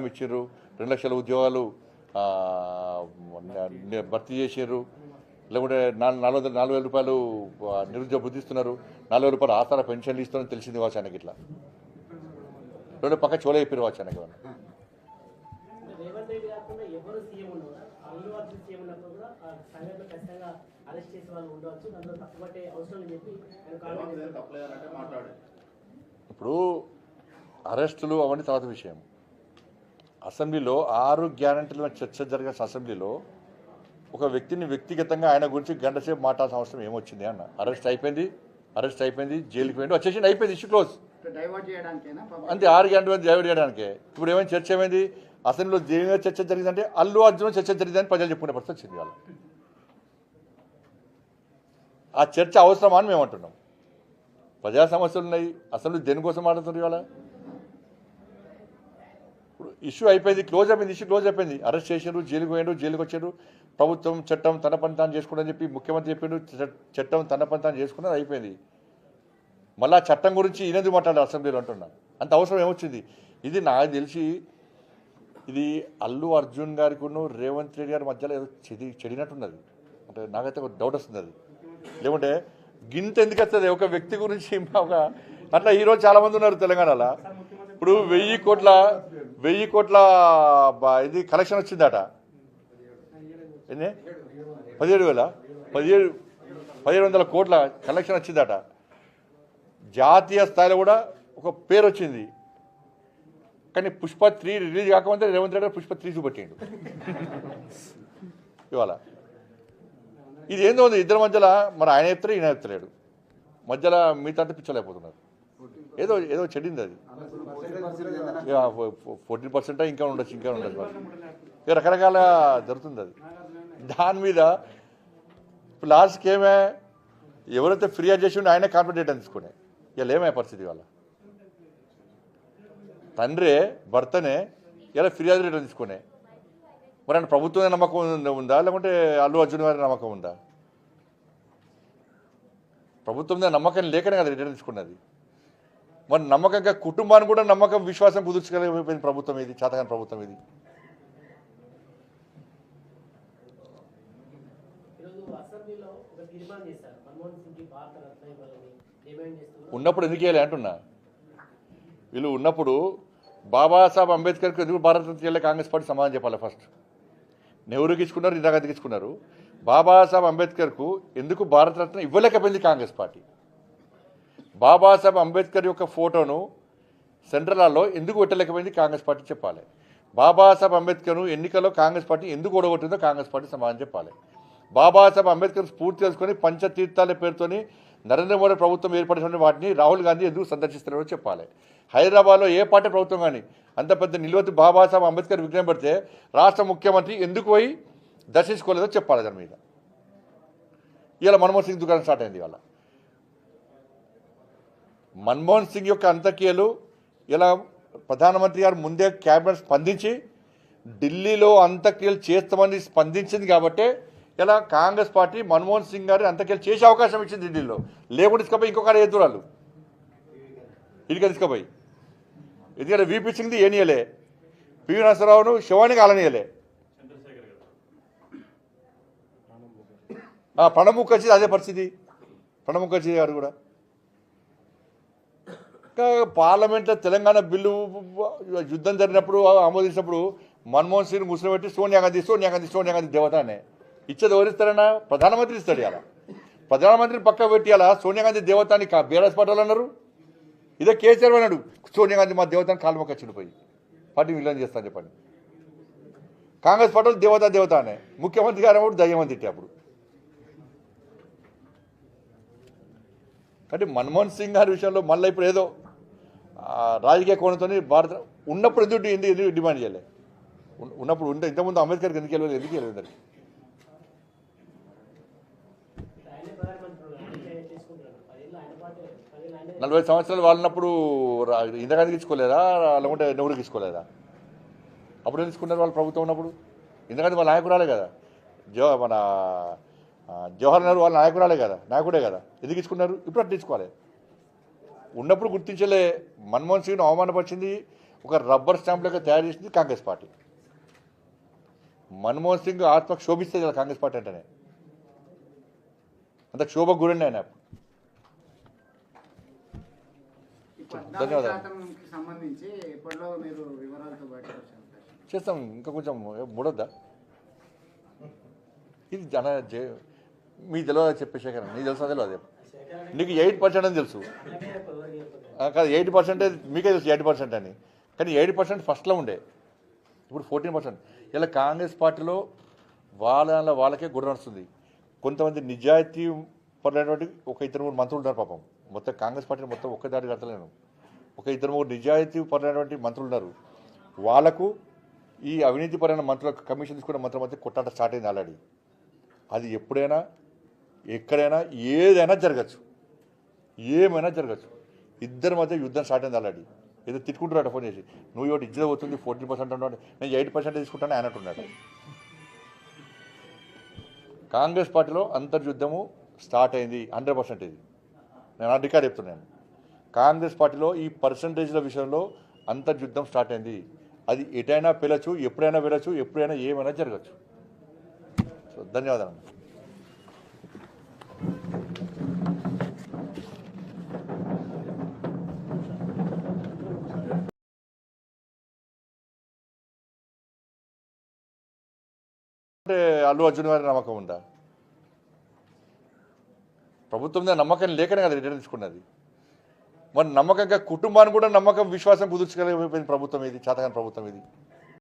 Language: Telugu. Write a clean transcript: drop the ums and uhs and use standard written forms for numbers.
ఇచ్చారు, 2 లక్షల ఉద్యోగాలు భర్తీ చేసారు, లేకుంటే 4,000 రూపాయలు నిరుద్యోగ వృద్ధి ఇస్తున్నారు, 4,000 రూపాయలు ఆసరా పెన్షన్లు ఇస్తున్నారని తెలిసింది కావచ్చు ఆయనకి. ఇట్లా 2 పక్క చోలే చెప్పారు కావచ్చు ఆయనకి. ఇప్పుడు అరెస్టులు అవన్నీ తర్వాత విషయం. అసెంబ్లీలో 6 గ్యారంటీల చర్చ జరిగిన అసెంబ్లీలో ఒక వ్యక్తిని వ్యక్తిగతంగా ఆయన గురించి గంట సేపు మాట్లాడాల్సిన అవసరం ఏమొచ్చింది అన్న? అరెస్ట్ అయిపోయింది, జైలుకి పోయింది, వచ్చేసి అయిపోయింది, ఇష్యూ క్లోజ్. అంతే, 6 గంటల డైవర్ట్ చేయడానికే. ఇప్పుడు ఏమైంది? చర్చ ఏమైంది? అసెంబ్లీలో దేని చర్చ జరిగిందంటే అల్లు అర్జున్ చర్చ జరిగిందని ప్రజలు చెప్పుకునే పరిస్థితి వచ్చింది. వాళ్ళు ఆ చర్చ అవసరమా అని మేము అంటున్నాం. ప్రజా సమస్యలు ఉన్నాయి, అసెంబ్లీ దేనికోసం మాట్లాడుతున్నారు ఇవాళ? ఇప్పుడు ఇష్యూ అయిపోయింది, ఇష్యూ క్లోజ్ అయిపోయింది. అరెస్ట్ చేసారు, జైలుకి పోయారు, జైలుకి వచ్చారు. ప్రభుత్వం చట్టం తన పని తాను చేసుకుందని చెప్పి ముఖ్యమంత్రి చెప్పిండు, చట్టం తన పని తాను చేసుకున్నది అయిపోయింది. మళ్ళీ ఆ చట్టం గురించి ఈయనెందుకు మాట్లాడారు అసెంబ్లీలో అంటున్నా? అంత అవసరం ఏమొచ్చింది? ఇది నాకు తెలిసి ఇది అల్లు అర్జున్ గారికి రేవంత్ రెడ్డి గారి మధ్యలో ఏదో చెడినట్టున్నది. అంటే నాకైతే ఒక డౌట్ వస్తుంది. అది లేకుంటే గింత ఎందుకు వస్తుంది ఒక వ్యక్తి గురించి? అట్లా ఈరోజు చాలామంది ఉన్నారు తెలంగాణలో. ఇప్పుడు 1000 కోట్ల ఇది కలెక్షన్ వచ్చిందట. ఎన్ని? 17,700 కోట్ల కలెక్షన్ వచ్చిందట. జాతీయ స్థాయిలో కూడా ఒక పేరు వచ్చింది. కానీ పుష్ప 3 రిలీజ్ కాకముందే రేవంత్ రెడ్డి పుష్ప 3 చూపెట్టిండు ఇవాళ. ఇది ఏందో ఉంది ఇద్దరి మధ్యలో. మరి ఆయన చెప్తారు, ఈయన చెప్తలేడు. మధ్యలో మిగతా పిచ్చలేకపోతున్నారు. ఏదో చెడింది అది. 14% ఇంకా ఉండొచ్చు. రకరకాల జరుగుతుంది అది. దాని మీద ఇప్పుడు లాస్ట్కి ఏమే ఎవరైతే ఫిర్యాదు చేసి ఉంటే ఆయనే కాన్ఫిడెంట్ తీసుకునే. ఇలా ఏమయ్యే పరిస్థితి వాళ్ళ తండ్రే భర్తనే ఇలా ఫిర్యాదు రేట్ తీసుకునే. మరి ఆయన ప్రభుత్వం నమ్మకం ఉందా, లేకుంటే అల్లు అర్జున్ గారి నమ్మకం ఉందా? ప్రభుత్వం మీద నమ్మకం లేకనే కదా రిటర్న్ తీసుకున్నది. మరి నమ్మకంగా కుటుంబాన్ని కూడా నమ్మకం విశ్వాసం కుదుర్చుకోలేకపోయింది ప్రభుత్వం. ఇది చేతకాని ప్రభుత్వం. ఇది ఉన్నప్పుడు ఎందుకు వేయాలి అంటున్నా. వీళ్ళు ఉన్నప్పుడు బాబాసాహెబ్ అంబేద్కర్కి ఎందుకు భారతరత్న చేయాలి? కాంగ్రెస్ పార్టీ సమాధానం చెప్పాలి. ఫస్ట్ నెహ్రూకి ఇచ్చుకున్నారు, ఇందిరాగాంధీకి ఇచ్చుకున్నారు. బాబాసాహెబ్ అంబేద్కర్కు ఎందుకు భారతరత్న ఇవ్వలేకపోయింది కాంగ్రెస్ పార్టీ? బాబాసాహెబ్ అంబేద్కర్ యొక్క ఫోటోను సెంట్రల్ హాల్లో ఎందుకు పెట్టలేకపోయింది కాంగ్రెస్ పార్టీ చెప్పాలి. బాబాసాహెబ్ అంబేద్కర్ను ఎన్నికల్లో కాంగ్రెస్ పార్టీ ఎందుకు ఓడగొట్టిందో కాంగ్రెస్ పార్టీ సమాధానం చెప్పాలి. బాబాసాహెబ్ అంబేద్కర్ స్ఫూర్తి తెలుసుకొని పంచతీర్థాల పేరుతోని నరేంద్ర మోడీ ప్రభుత్వం ఏర్పడిన వాటిని రాహుల్ గాంధీ ఎందుకు సందర్శిస్తున్నారో చెప్పాలి. హైదరాబాద్లో ఏ పార్టీ ప్రభుత్వం కానీ అంత పెద్ద నిలువెత్తు బాబాసాహెబ్ అంబేద్కర్ విగ్రహం పెడితే రాష్ట్ర ముఖ్యమంత్రి ఎందుకు పోయి దర్శించుకోలేదో చెప్పాలి. దాని మీద ఇవాళ మన్మోహన్ సింగ్ దుకాణం స్టార్ట్ అయింది. ఇవాళ మన్మోహన్ సింగ్ యొక్క అంత్యక్రియలు ఇలా ప్రధానమంత్రి గారు ముందే క్యాబినెట్ స్పందించి ఢిల్లీలో అంత్యక్రియలు చేస్తామని స్పందించింది కాబట్టి ఇలా కాంగ్రెస్ పార్టీ మన్మోహన్ సింగ్ గారి అంత్యక్రియలు చేసే అవకాశం ఇచ్చింది ఢిల్లీలో. లేకుండా తీసుకుపోయి ఇంకొకరు ఎదురాలు ఇదిగా తీసుకుపోయి. ఎందుకంటే వీపీ సింగ్ది ఏనియలే, పివి నరసింహరావును శివానికి ఆలనీయలే, ప్రణబ్ ముఖర్జీ అదే పరిస్థితి. ప్రణబ్ ముఖర్జీ గారు కూడా పార్లమెంట్లో తెలంగాణ బిల్లు యుద్ధం జరిగినప్పుడు ఆమోదించినప్పుడు మన్మోహన్ సింగ్ ముస్లిం పెట్టి సోనియా గాంధీ దేవత అనే ఇచ్చేది ఎవరిస్తారన్నా? ప్రధానమంత్రి ఇస్తాడు. ఇలా ప్రధానమంత్రిని పక్క పెట్టి అలా సోనియా గాంధీ దేవత అని బీఆర్ఎస్ పార్టీ అన్నారు. ఇదే కేసీఆర్ అన్నాడు సోనియా గాంధీ మా దేవతని కాలు మొక్క చిన్నపోయి పార్టీ విలీనం చేస్తాను చెప్పండి. కాంగ్రెస్ పార్టీ దేవత అనే ముఖ్యమంత్రి గారు అప్పుడు దయ్యమని తిట్టి అప్పుడు. అంటే మన్మోహన్ సింగ్ గారి విషయంలో మళ్ళీ ఇప్పుడు ఏదో రాజకీయ కోణంతో భారత ఉన్నప్పుడు ఎందుకు డిమాండ్ చేయలే? ఉన్నప్పుడు ఇంతకుముందు అంబేద్కర్కి ఎందుకు వెళ్ళలేదు? 40 సంవత్సరాలు వాళ్ళినప్పుడు ఇందిరాగాంధీకి ఇచ్చుకోలేదా, లేకుంటే నెహ్రూకి ఇచ్చుకోలేదా? అప్పుడు తీసుకున్నారు వాళ్ళు ప్రభుత్వం ఉన్నప్పుడు. ఇందిరాగాంధీ వాళ్ళ నాయకురాలే కదా, మన జవహర్ నెహ్రూ వాళ్ళ నాయకుడే కదా. ఎందుకు ఇచ్చుకున్నారు? ఇప్పుడు అట్లా ఇచ్చుకోవాలి. ఉన్నప్పుడు గుర్తించలే. మన్మోహన్ సింగ్ను అవమానపరిచింది ఒక రబ్బర్ స్టాంప్లుగా తయారు చేసింది కాంగ్రెస్ పార్టీ. మన్మోహన్ సింగ్ ఆత్మకు శోభిస్తుంది కదా కాంగ్రెస్ పార్టీ అంటేనే, అంత క్షోభకు గురండి ఆయన. ధన్యవాదాలు. చేస్తాం, ఇంకా కొంచెం మూడొద్దా? ఇది మీకు తెలియదు చెప్పేసే కదా, నీకు తెలుసా తెలియదు? అదే నీకు 8% అని తెలుసు కాదు, 8% మీకే తెలుసు 8% అని, కానీ 8% ఫస్ట్లో ఉండే, ఇప్పుడు 14%. ఇలా కాంగ్రెస్ పార్టీలో వాళ్ళకే గుర్రం వస్తుంది. కొంతమంది నిజాయితీ పడినటువంటి ఒక 2-3 మంత్రులు ఉన్నారు పాపం. మొత్తం కాంగ్రెస్ పార్టీని మొత్తం ఒక్క దాడి కడతలేను, ఒక 2-3 నిజాయితీ పడినటువంటి మంత్రులు ఉన్నారు. వాళ్లకు ఈ అవినీతిపరమైన మంత్రులకు కమిషన్ తీసుకున్న మంత్రుల మధ్య కొట్టాట స్టార్ట్ అయింది ఆల్రెడీ. అది ఎప్పుడైనా ఎక్కడైనా ఏదైనా జరగచ్చు, ఏమైనా జరగచ్చు. ఇద్దరి మధ్య యుద్ధం స్టార్ట్ అయింది ఆల్రెడీ. ఏదో తిట్టుకుంటున్నాడు ఫోన్ చేసి, నువ్వు ఇవాటి ఇజ్జత పోతుంది 14% అన్నాడు, నేను 8% తీసుకుంటాను ఆయన అంటున్నాడు. కాంగ్రెస్ పార్టీలో అంతర్యుద్ధము స్టార్ట్ అయింది 100%. ఇది నేను ఆ రికార్డ్ చెప్తున్నాను. కాంగ్రెస్ పార్టీలో ఈ పర్సంటేజ్ల విషయంలో అంతర్యుద్ధం స్టార్ట్ అయింది. అది ఎటైనా పిలచ్చు, ఎప్పుడైనా వెళ్ళచ్చు, ఎప్పుడైనా ఏమైనా జరగచ్చు. సో ధన్యవాదాలు. అంటే అల్లు అర్జున్ గారి నమ్మకం ఉందా? ప్రభుత్వం మీద నమ్మకం లేకనే కదా రిటర్న్ తీసుకున్నది. మరి నమ్మకంగా కుటుంబాన్ని కూడా నమ్మకం విశ్వాసం కుదుర్చగలిగిపోయింది ప్రభుత్వం ఇది, చేతకాని ప్రభుత్వం ఇది.